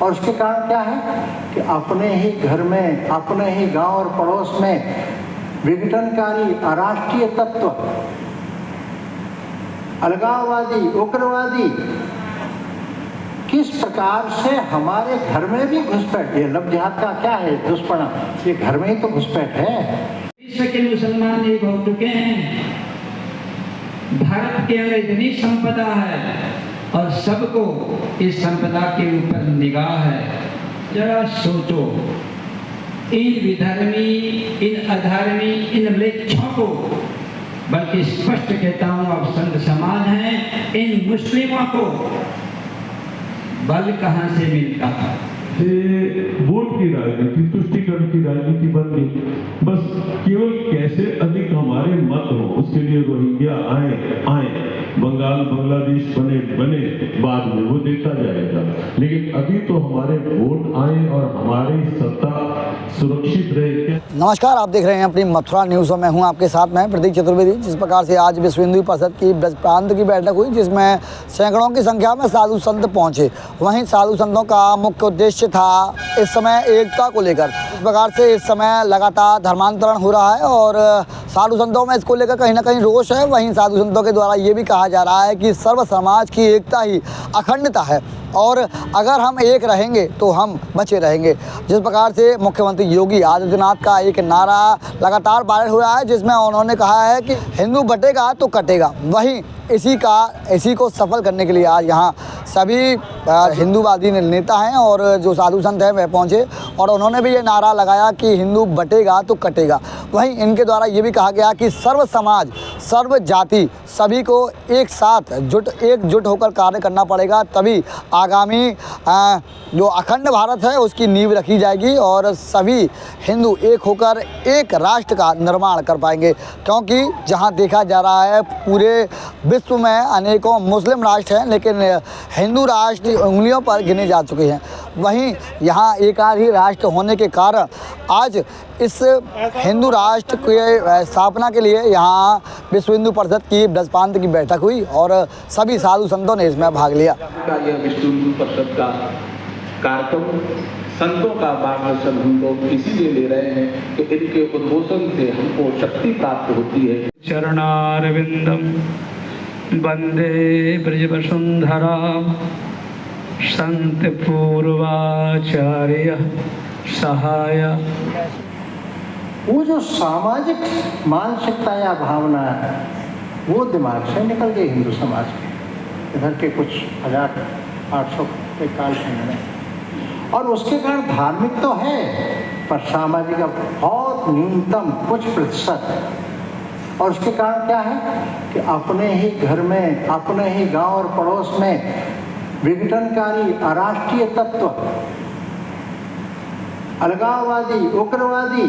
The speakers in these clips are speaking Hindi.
और उसके कारण क्या है कि अपने ही घर में, अपने ही गांव और पड़ोस में विघटनकारी अराष्ट्रीय तत्व, अलगाववादी, उग्रवादी किस प्रकार से हमारे घर में भी घुसपैठ, ये लब जिहाद का क्या है दुष्परिणाम, ये घर में ही तो घुसपैठ है। विश्व के मुसलमान एक हो चुके हैं, भारत के अंदर इतनी संपदा है और सबको इस संपदा के ऊपर निगाह है। जरा सोचो, इन विधर्मी, इन अधर्मी, इन म्लेच्छों को, बल्कि स्पष्ट कहता हूँ अब संत समाज है, इन मुस्लिमों को बल कहाँ से मिलता है? वोट की राजनीति, तुष्टीकरण की राजनीति बन गई। बस केवल कैसे अधिक हमारे मत हो, उसके लिए रोहिंग्या आए, बंगाल बांग्लादेश बने बाद में वो देखा जाएगा, लेकिन अभी तो हमारे वोट आए और हमारी सत्ता सुरक्षित रहे। नमस्कार, आप देख रहे हैं अपनी मथुरा न्यूज़ और मैं हूं आपके साथ में प्रतीक चतुर्वेदी। जिस प्रकार से आज विश्व हिंदू परिषद की ब्रज प्रांत की बैठक हुई, जिसमें सैकड़ों की संख्या में साधु संत पहुंचे। वहीं साधु संतों का मुख्य उद्देश्य था इस समय एकता को लेकर। इस प्रकार से इस समय लगातार धर्मांतरण हो रहा है और साधु संतों में इसको लेकर कहीं ना कहीं रोष है। वहीं साधु संतों के द्वारा ये भी कहा जा रहा है कि सर्व समाज की एकता ही अखंडता है और अगर हम एक रहेंगे तो हम बचे रहेंगे। जिस प्रकार से मुख्यमंत्री योगी आदित्यनाथ का एक नारा लगातार वायरल हो रहा है, जिसमें उन्होंने कहा है कि हिंदू बटेगा तो कटेगा। वहीं इसी को सफल करने के लिए आज यहाँ सभी हिंदूवादी नेता हैं और जो साधु संत हैं वह पहुँचे और उन्होंने भी ये नारा लगाया कि हिंदू बटेगा तो कटेगा। वहीं इनके द्वारा ये भी कहा गया कि सर्व समाज, सर्व जाति सभी को एक साथ एकजुट होकर कार्य करना पड़ेगा, तभी आगामी जो अखंड भारत है उसकी नींव रखी जाएगी और सभी हिंदू एक होकर एक राष्ट्र का निर्माण कर पाएंगे। क्योंकि जहां देखा जा रहा है पूरे विश्व में अनेकों मुस्लिम राष्ट्र हैं, लेकिन हिंदू राष्ट्र उंगलियों पर गिने जा चुके हैं। वहीं यहाँ एक ही राष्ट्र होने के कारण आज इस हिंदू राष्ट्र के स्थापना के लिए यहाँ विश्व हिंदू परिषद की ब्रज प्रांत की बैठक हुई और सभी साधु संतों ने इसमें भाग लिया। यह विश्व हिंदू परिषद का कार्यक्रम, संतों का मार्गदर्शन हम लोग इसीलिए ले रहे हैं कि इनके उद्बोधन से हमको शक्ति प्राप्त होती है। चरणारविंदम वंदे ब्रजवसुंधरा संत पूर्वाचार्य सहाय। वो जो सामाजिक मानसिकता या भावना है वो दिमाग से निकल गई हिंदू समाज के इधर के कुछ 1800 के काल खंड में, और उसके कारण धार्मिक तो है पर सामाजिक बहुत न्यूनतम कुछ प्रतिशत। और उसके कारण क्या है कि अपने ही घर में, अपने ही गांव और पड़ोस में विघटनकारी अराष्ट्रीय तत्व, अलगाववादी, उग्रवादी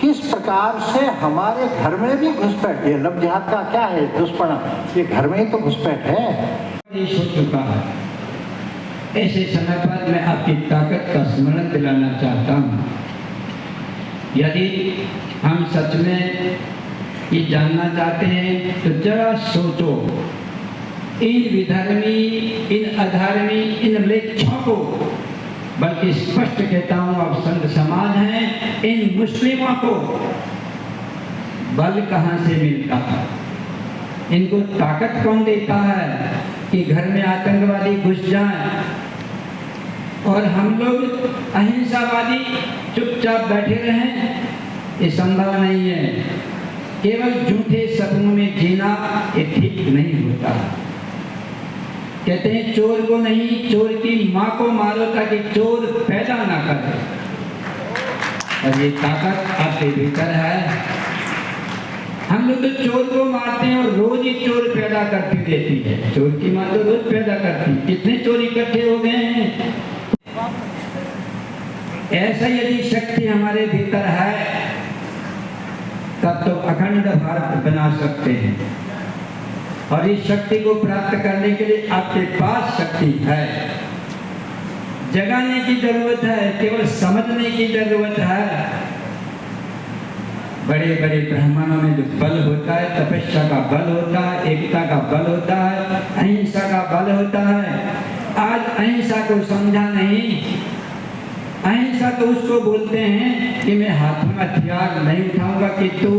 किस प्रकार से हमारे घर में भी घुसपैठ, ये लब जिहाद का क्या है दुष्परिणाम, ये घर में ही तो घुसपैठ है। हो चुका है। ऐसे समय पर मैं आपकी ताकत का स्मरण दिलाना चाहता हूँ। यदि हम सच में ये जानना चाहते हैं तो जरा सोचो, इन विधर्मी, इन अधर्मी, इन म्लेच्छों को, बल्कि स्पष्ट कहता हूँ अब संत समाज है, इन मुस्लिमों को बल कहाँ से मिलता है? इनको ताकत कौन देता है कि घर में आतंकवादी घुस जाएं और हम लोग अहिंसावादी चुपचाप बैठे रहें? ये संभव नहीं है। केवल झूठे सपनों में जीना ये ठीक नहीं होता। कहते हैं चोर को नहीं, चोर की माँ को मारो ताकि चोर पैदा ना करे। और ये ताकत आपके भीतर है। हम लोग तो चोर को मारते हैं और रोज ही चोर पैदा करती रहती है। चोर की माँ तो रोज पैदा करती है। कितने चोर इकट्ठे हो गए हैं। ऐसा यदि शक्ति हमारे भीतर है तब तो अखंड भारत बना सकते हैं। और इस शक्ति को प्राप्त करने के लिए आपके पास शक्ति है। जगाने की जरूरत है, केवल समझने की जरूरत है। बड़े बड़े ब्राह्मणों में जो बल होता है, तपस्या का बल होता है, एकता का बल होता है, अहिंसा का बल होता है, आज अहिंसा को समझा नहीं। अहिंसा तो उसको बोलते हैं कि मैं हाथ में हथियार नहीं उठाऊंगा, किंतु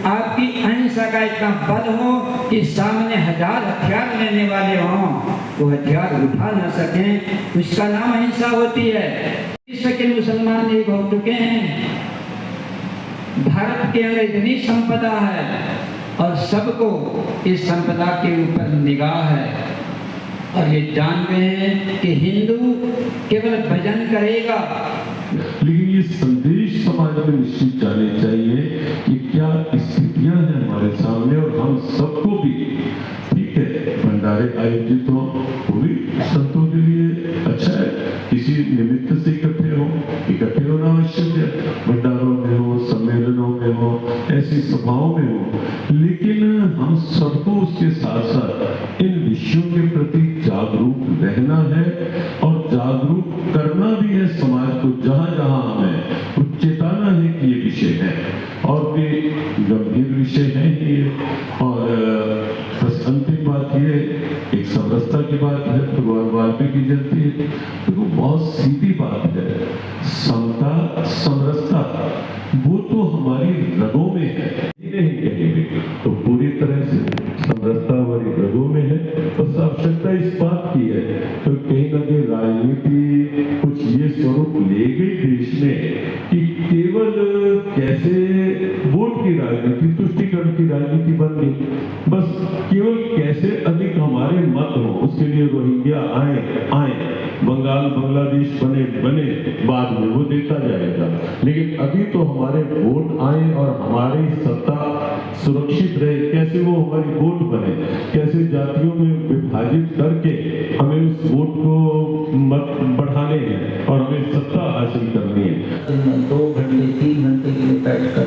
आपकी अहिंसा का इतना बल हो कि सामने 1000 हथियार लेने वाले हों, वो हथियार उठा ना सकें, उसका नाम अहिंसा होती है। विश्व के मुसलमान एक हो चुके हैं। भारत के अंदर इतनी संपदा है और सबको इस संपदा के ऊपर निगाह है, और ये जानते हैं कि हिंदू केवल भजन करेगा। लेकिन ये संदेश समाज में निश्चित जाने चाहिए कि क्या स्थितियां हैं हमारे सामने, और हम सबको भी, ठीक है, भंडारे आयोजित हो, वो भी संतों के लिए अच्छा है, किसी निमित्त से इकट्ठे होना आवश्यक है, भंडारों में हो, सम्मेलनों में हो, ऐसी सभाओं में हो, लेकिन हम सबको उसके साथ साथ इन विषयों के प्रति जागरूक रहना है और जागरूक करना भी है समाज को, जहां जहां हमें चेताना है कि ये विषय है और ये गंभीर विषय है ये। और अंतिम बात ये, एक समरसता की बात है, भगवान वाल्मीकि जयंती है, तो वो बहुत सीधी बात है। समता समरसता वो तो हमारी रगों में है, नहीं कहेंगे तो पूरी तरह से समरसता हमारी रगों में है। बस आवश्यकता इस बात की है तो कहीं ना कहीं राजनीति कुछ ये स्वरूप ले गई देश में कि केवल कैसे वोट की राजनीति, तुष्टीकरण की राजनीति बन गई। बस केवल कैसे अधिक हमारे मत हो, उसके लिए रोहिंग्या आए, बंगाल बांग्लादेश बने बाद में वो देखा जाएगा, लेकिन अभी तो हमारे वोट आए और हमारी सत्ता सुरक्षित रहे। कैसे वो हमारी वोट बने, कैसे जातियों में विभाजित करके हमें उस वोट को मत बढ़ाने हैं और हमें सत्ता हासिल करनी है। 2 घंटे 3 घंटे के लिए बैठकर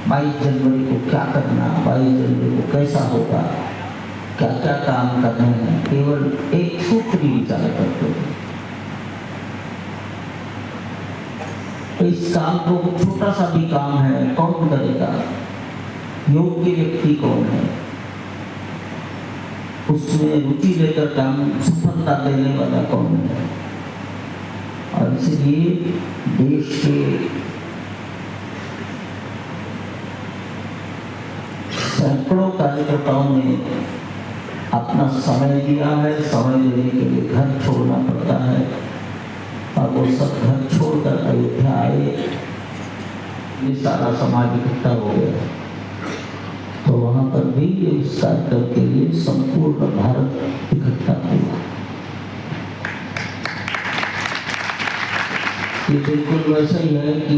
22 जनवरी को क्या करना, 22 जनवरी को कैसा होगा, क्या क्या काम करने हैं, केवल एक सूत्री विचार करते हैं। इस काम को, छोटा सा भी काम है, कौन करेगा, योग्य व्यक्ति कौन है, उसमें रुचि लेकर काम सफलता देने वाला कौन है। और इसलिए देश के सैकड़ों कार्यकर्ताओं ने अपना समय दिया है। समय देने के लिए घर छोड़ना पड़ता है और वो सब घर छोड़कर अयोध्या आए। ये सारा समाज इकट्ठा हो गया तो वहाँ पर भी उस कार्यक्रम के लिए संपूर्ण भारत इकट्ठा हुआ। ये बिल्कुल वैसा ही है कि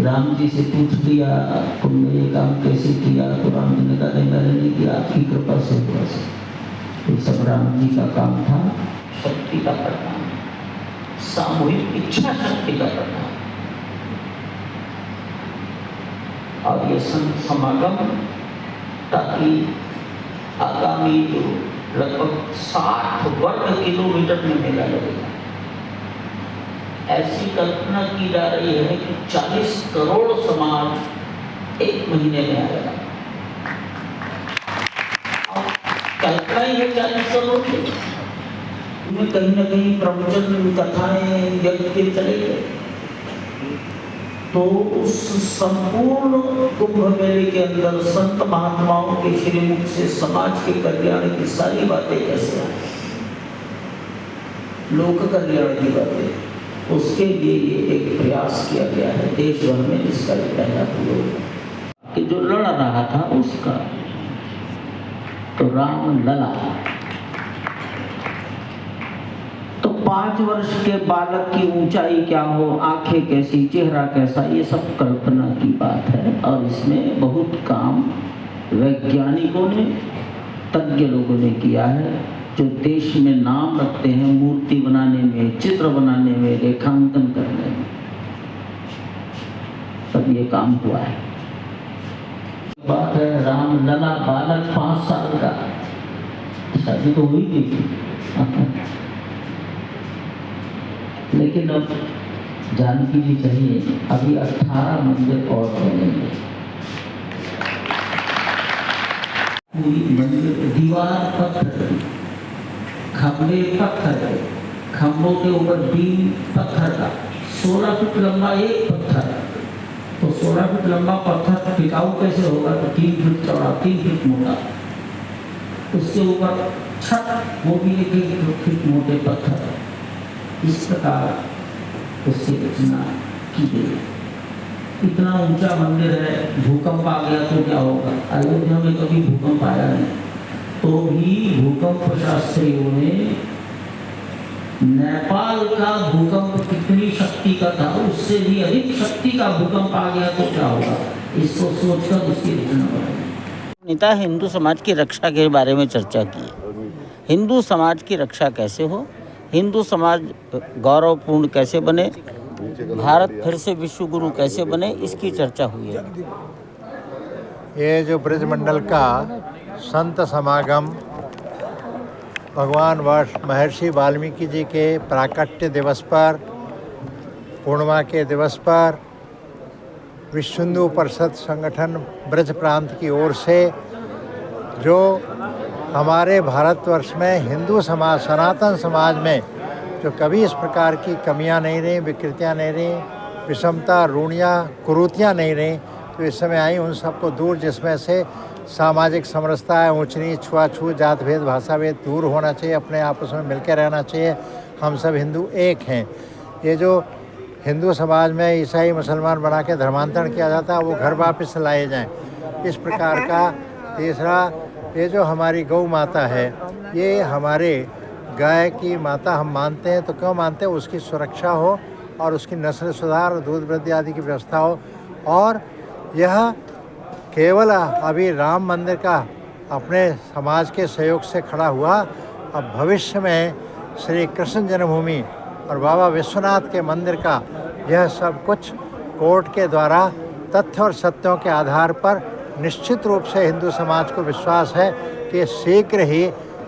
राम जी से पूछ लिया तुमने ये काम कैसे किया, तो राम जी ने कहा नहीं मैंने नहीं किया, आपकी कृपा से हुआ। ये सब राम जी का काम था, शक्ति का प्रदान, सामूहिक इच्छा शक्ति का प्रदान। और ये संत समागम ताकि आगामी जो लगभग 60 वर्ग किलोमीटर में मेला लगेगा। ऐसी कल्पना की जा रही है कि 40 करोड़ समाज 1 महीने में आएगा। और कल्पना ही है 40 करोड़ की, उनमें कहीं ना कहीं प्रवचन, कथाएं, यज्ञ चलेंगे। तो उस संपूर्ण कुंभ मेले के अंदर संत महात्माओं के श्रीमुख से समाज के कल्याण की सारी बातें कैसे आए, लोक कल्याण की बातें, उसके लिए ये एक प्रयास किया गया है देश भर में। इसका पहला प्रयोग कि जो लड़ रहा था उसका, तो राम लला, तो 5 वर्ष के बालक की ऊंचाई क्या हो, आंखें कैसी, चेहरा कैसा, ये सब कल्पना की बात है। और इसमें बहुत काम वैज्ञानिकों ने, तज्ञ लोगों ने किया है, जो देश में नाम रखते हैं मूर्ति बनाने में, चित्र बनाने में, रेखांकन करने में, तब ये काम हुआ है। बात है राम लला, बालक 5 साल का, शादी तो हुई नहीं लेकिन अब जानकी जी चाहिए, अभी 18 मंदिर और बनेंगे। पूरी मंदिर दीवार पत्थर, खंभे पत्थर के, खंभों के ऊपर बीम पत्थर का, 16 फीट लंबा एक पत्थर। तो 16 फीट लंबा पत्थर टिकाऊ कैसे होगा? तो 3 फीट चौड़ा, 3 फीट मोटा। उसके ऊपर छत, वो भी 1 फीट मोटे पत्थर। इस प्रकार उसकी रचना की गई। इतना ऊंचा मंदिर है, भूकंप आ गया तो क्या होगा? अयोध्या में कभी भूकंप आया नहीं, तो भी भूकंप शास्त्रियों ने नेपाल का भूकंप कितनी शक्ति का था, उससे भी अधिक शक्ति का भूकंप आ गया तो क्या होगा? इसको सोचकर उसकी रचना बनाई। नेता हिंदू समाज की रक्षा के बारे में चर्चा की। हिंदू समाज की रक्षा कैसे हो, हिंदू समाज गौरवपूर्ण कैसे बने, भारत फिर से विश्व गुरु कैसे बने, इसकी चर्चा हुई है। ये जो ब्रजमंडल का संत समागम भगवान महर्षि वाल्मीकि जी के प्राकट्य दिवस पर, पूर्णिमा के दिवस पर विश्व हिंदू परिषद संगठन ब्रज प्रांत की ओर से जो हमारे भारतवर्ष में हिंदू समाज, सनातन समाज में जो कभी इस प्रकार की कमियां नहीं रही, विकृतियां नहीं रही, विषमता, रूढ़ियाँ, कुरीतियाँ नहीं रही, तो इस समय आई उन सबको दूर, जिसमें से सामाजिक समरसता है, ऊंच नीच, छुआछूत, जात भेद, भाषा भेद दूर होना चाहिए, अपने आपस में मिलकर रहना चाहिए। हम सब हिंदू एक हैं। ये जो हिंदू समाज में ईसाई मुसलमान बना के धर्मांतरण किया जाता है, वो घर वापस लाए जाएं। इस प्रकार का। तीसरा, ये जो हमारी गौ माता है, ये हमारे गाय की माता हम मानते हैं। तो क्यों मानते हैं? उसकी सुरक्षा हो और उसकी नस्ल सुधार, दूध वृद्धि आदि की व्यवस्था हो। और यह केवल अभी राम मंदिर का अपने समाज के सहयोग से खड़ा हुआ, अब भविष्य में श्री कृष्ण जन्मभूमि और बाबा विश्वनाथ के मंदिर का यह सब कुछ कोर्ट के द्वारा तथ्य और सत्यों के आधार पर निश्चित रूप से हिंदू समाज को विश्वास है कि शीघ्र ही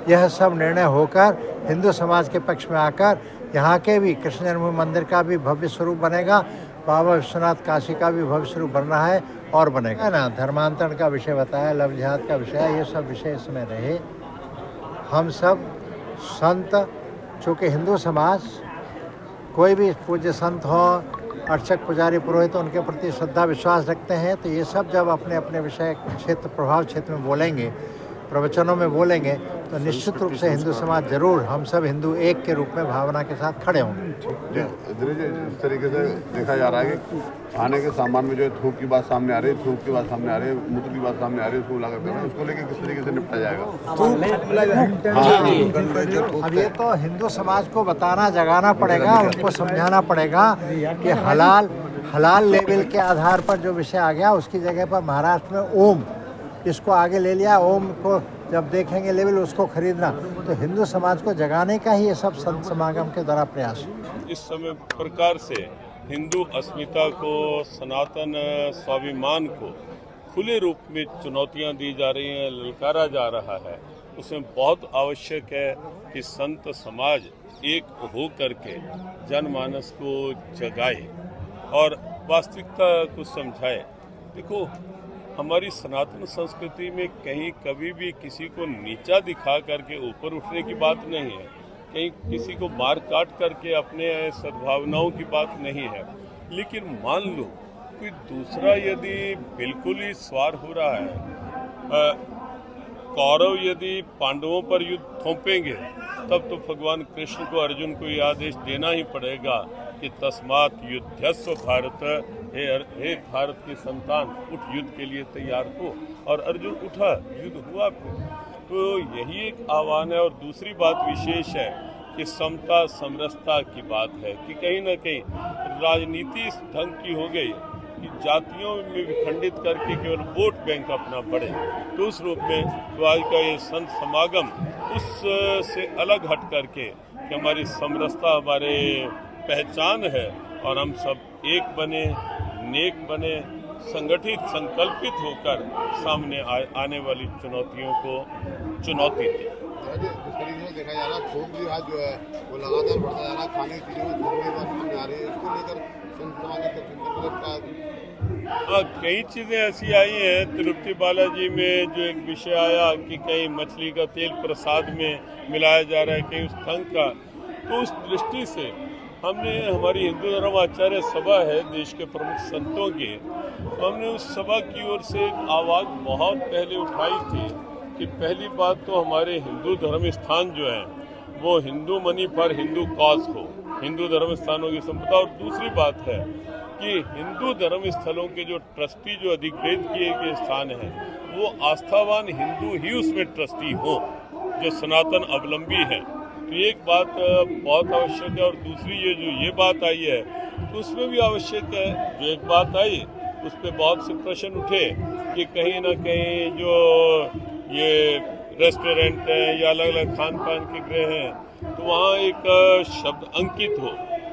यह सब निर्णय होकर हिंदू समाज के पक्ष में आकर यहाँ के भी कृष्ण जन्मभूमि मंदिर का भी भव्य स्वरूप बनेगा, बाबा विश्वनाथ काशी का भी भव्य स्वरूप बन रहा है और बनेगा। है ना, धर्मांतरण का विषय बताया, लव जिहाद का विषय, ये सब विषय इसमें रहे। हम सब संत, चूँकि हिंदू समाज कोई भी पूज्य संत हो, अर्चक, पुजारी, पुरोहित, उनके प्रति श्रद्धा विश्वास रखते हैं, तो ये सब जब अपने अपने विषय क्षेत्र, प्रभाव क्षेत्र में बोलेंगे, प्रवचनों में बोलेंगे, तो निश्चित रूप से हिंदू समाज जरूर, हम सब हिंदू एक के रूप में भावना के साथ खड़े होंगे। इस तरीके से देखा जा रहा है कि खाने के सामान में जो है थूक की बात सामने आ रही है, थूक की बात सामने आ रही है, मूत्र की बात सामने आ रही है, उसको लागू करना, उसको लेकर किस तरीके से निपटा जाएगा? अब ये तो हिंदू समाज को बताना, जगाना पड़ेगा, उनको समझाना पड़ेगा कि हलाल लेवल के आधार पर जो विषय आ गया, उसकी जगह पर महाराष्ट्र में ओम, इसको आगे ले लिया। ओम को जब देखेंगे लेवल, उसको खरीदना, तो हिंदू समाज को जगाने का ही ये सब संत समागम के द्वारा प्रयास है। इस समय प्रकार से हिंदू अस्मिता को, सनातन स्वाभिमान को खुले रूप में चुनौतियां दी जा रही हैं, ललकारा जा रहा है, उसमें बहुत आवश्यक है कि संत समाज एक हो करके जनमानस को जगाए और वास्तविकता को समझाए। देखो, हमारी सनातन संस्कृति में कहीं कभी भी किसी को नीचा दिखा करके ऊपर उठने की बात नहीं है, कहीं किसी को मार काट करके अपने सद्भावनाओं की बात नहीं है। लेकिन मान लो कोई दूसरा यदि बिल्कुल ही स्वार हो रहा है, कौरव यदि पांडवों पर युद्ध थोपेंगे, तब तो भगवान कृष्ण को, अर्जुन को यह आदेश देना ही पड़ेगा कि तस्मात् युद्धस्व भारत, हे भारत के संतान, उठ युद्ध के लिए तैयार हो। और अर्जुन उठा, युद्ध हुआ फिर। तो यही एक आह्वान है। और दूसरी बात विशेष है कि समता समरसता की बात है कि कहीं ना कहीं राजनीति इस ढंग की हो गई कि जातियों में विखंडित करके केवल वोट बैंक अपना बढ़े। तो उस रूप में तो आज का ये संत समागम उससे अलग हट करके कि हमारी समरसता हमारे पहचान है और हम सब एक बने, नेक बने, संगठित, संकल्पित होकर सामने आने वाली चुनौतियों को चुनौती दें। जिस तरीके से देखा जा रहा है थोक लिहाज जो है वो लगातार बढ़ता जा रहा है, खाने की चीज़ों में थोक की बात सामने आ रही है, इसको लेकर संत समाज का कई चीज़ें ऐसी आई हैं। तिरुपति बालाजी में जो एक विषय आया कि कहीं मछली का तेल प्रसाद में मिलाया जा रहा है, कहीं उस तंग का, तो उस दृष्टि से हमने, हमारी हिंदू धर्म आचार्य सभा है देश के प्रमुख संतों की, हमने उस सभा की ओर से एक आवाज़ बहुत पहले उठाई थी कि पहली बात तो हमारे हिंदू धर्म स्थान जो है वो हिंदू मनी पर हिंदू कॉज हो, हिंदू धर्म स्थानों की संपदा। और दूसरी बात है कि हिंदू धर्म स्थलों के जो ट्रस्टी जो अधिकृत किए गए स्थान हैं वो आस्थावान हिंदू ही उसमें ट्रस्टी हो, जो सनातन अवलंबी हैं। तो एक बात बहुत आवश्यक है। और दूसरी ये बात आई है तो उसमें भी आवश्यक है, जो एक बात आई उस पर बहुत से प्रश्न उठे कि कहीं ना कहीं जो ये रेस्टोरेंट हैं या अलग अलग खान पान के गृह हैं तो वहाँ एक शब्द अंकित हो,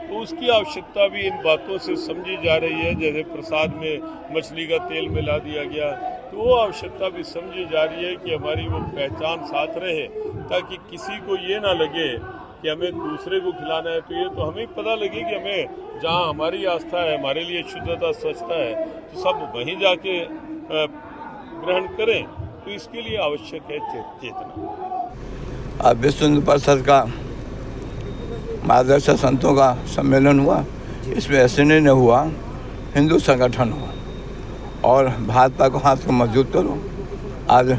तो उसकी आवश्यकता भी इन बातों से समझी जा रही है। जैसे प्रसाद में मछली का तेल मिला दिया गया, तो वो आवश्यकता भी समझी जा रही है कि हमारी वो पहचान साथ रहे, ताकि किसी को ये ना लगे कि हमें दूसरे को खिलाना है। तो ये तो हमें पता लगे कि हमें जहाँ हमारी आस्था है, हमारे लिए शुद्धता स्वच्छता है, तो सब वहीं जाके ग्रहण करें। तो इसके लिए आवश्यक है चेतना। अब विश्व हिंदू परिषद का मार्गदर्शक संतों का सम्मेलन हुआ, इसमें ऐसे नहीं हुआ, हिंदू संगठन हुआ और भाजपा को हाथ को मजबूत करो। आज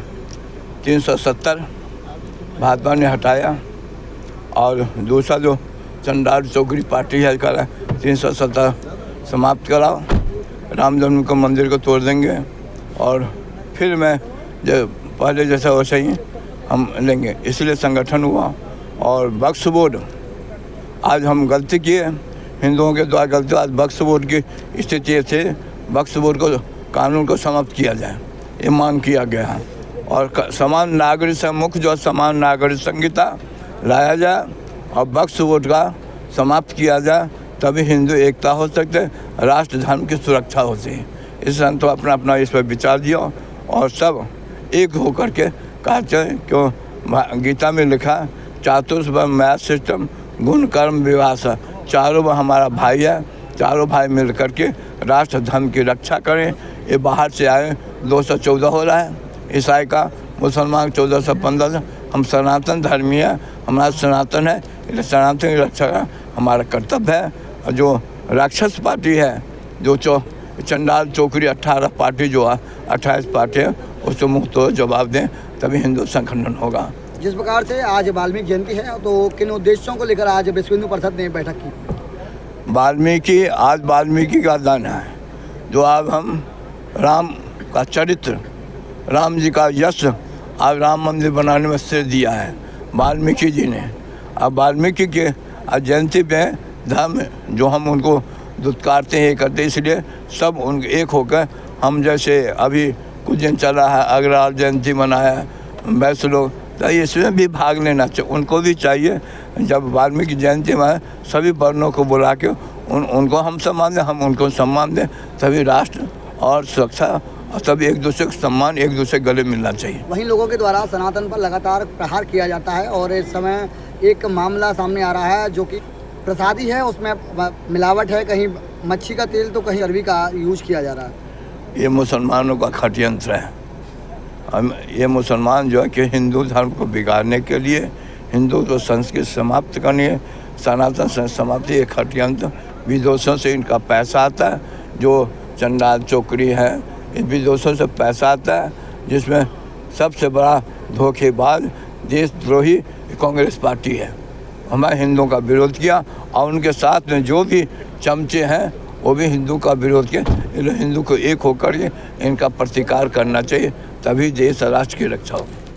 370 भाजपा ने हटाया और दूसरा जो चंडाल चौकड़ी पार्टी है करा 370 समाप्त कराओ, राम जन्म को मंदिर को तोड़ देंगे और फिर मैं जो पहले जैसा वैसा ही हम लेंगे, इसलिए संगठन हुआ। और वक्फ बोर्ड, आज हम गलती किए, हिंदुओं के द्वारा गलती, आज वक्फ बोर्ड की स्थिति से वक्फ बोर्ड को कानून को समाप्त किया जाए, ये मांग किया गया है। और समान नागरिक मुख्य जो समान नागरिक संहिता लाया जाए और वक्फ बोर्ड का समाप्त किया जाए, तभी हिंदू एकता हो सकते, राष्ट्र धर्म की सुरक्षा होती है। इस संतों अपना अपना इस पर विचार दिया और सब एक होकर के कहते हैं, क्यों गीता में लिखा चातुर्वर्ण मैथ सिस्टम गुण कर्म विवास, चारों हमारा भाई है, चारों भाई मिल करके राष्ट्र धर्म की रक्षा करें। ये बाहर से आए 214 हो रहा है, ईसाई का, मुसलमान 1415, हम सनातन धर्मी है, हमारा सनातन है, इसलिए सनातन की रक्षा का हमारा कर्तव्य है। और जो राक्षस पार्टी है, जो चंडाल चौकड़ी 18 पार्टी जो है 28 पार्टी है, उसको मुक्त जवाब दें, तभी हिंदू संगठन होगा। जिस प्रकार से आज वाल्मीकि जयंती है, तो किन उद्देश्यों को लेकर आज विश्व हिंदू परिषद ने बैठक की? आज वाल्मीकि का दिन है, जो आज हम राम का चरित्र, राम जी का यश आज राम मंदिर बनाने में श्रेय दिया है वाल्मीकि जी ने। अब वाल्मीकि के जयंती पे धर्म जो हम उनको दुत्कारते हैं, करते, इसलिए सब उन एक होकर हम, जैसे अभी कुछ दिन चला है अग्रवाल जयंती मनाया, वैसे लोग तो इसमें भी भाग लेना चाहिए, उनको भी चाहिए। जब वाल्मीकि जयंती में सभी वर्णों को बुला के उनको हम सम्मान दें, हम उनको सम्मान दें, तभी राष्ट्र और सुरक्षा और सभी एक दूसरे को सम्मान, एक दूसरे गले मिलना चाहिए। वहीं लोगों के द्वारा सनातन पर लगातार प्रहार किया जाता है और इस समय एक मामला सामने आ रहा है जो कि प्रसादी है, उसमें मिलावट है, कहीं मच्छी का तेल तो कहीं अरबी का यूज किया जा रहा है। ये मुसलमानों का षड्यंत्र है। ये मुसलमान जो है कि हिंदू धर्म को बिगाड़ने के लिए, हिंदू तो संस्कृति समाप्त करनी है, सनातन संस्कृति समाप्ति, एक षड्यंत्र विदेशों से इनका पैसा आता है, जो चंडाल चौकड़ी है, इन विदेशों से पैसा आता है, जिसमें सबसे बड़ा धोखेबाज देशद्रोही कांग्रेस पार्टी है। हमारे हिंदुओं का विरोध किया और उनके साथ में जो भी चमचे हैं वो भी हिंदू का विरोध किया। हिंदू को एक होकर के इनका प्रतिकार करना चाहिए, तभी देश राष्ट्र की रक्षा हो।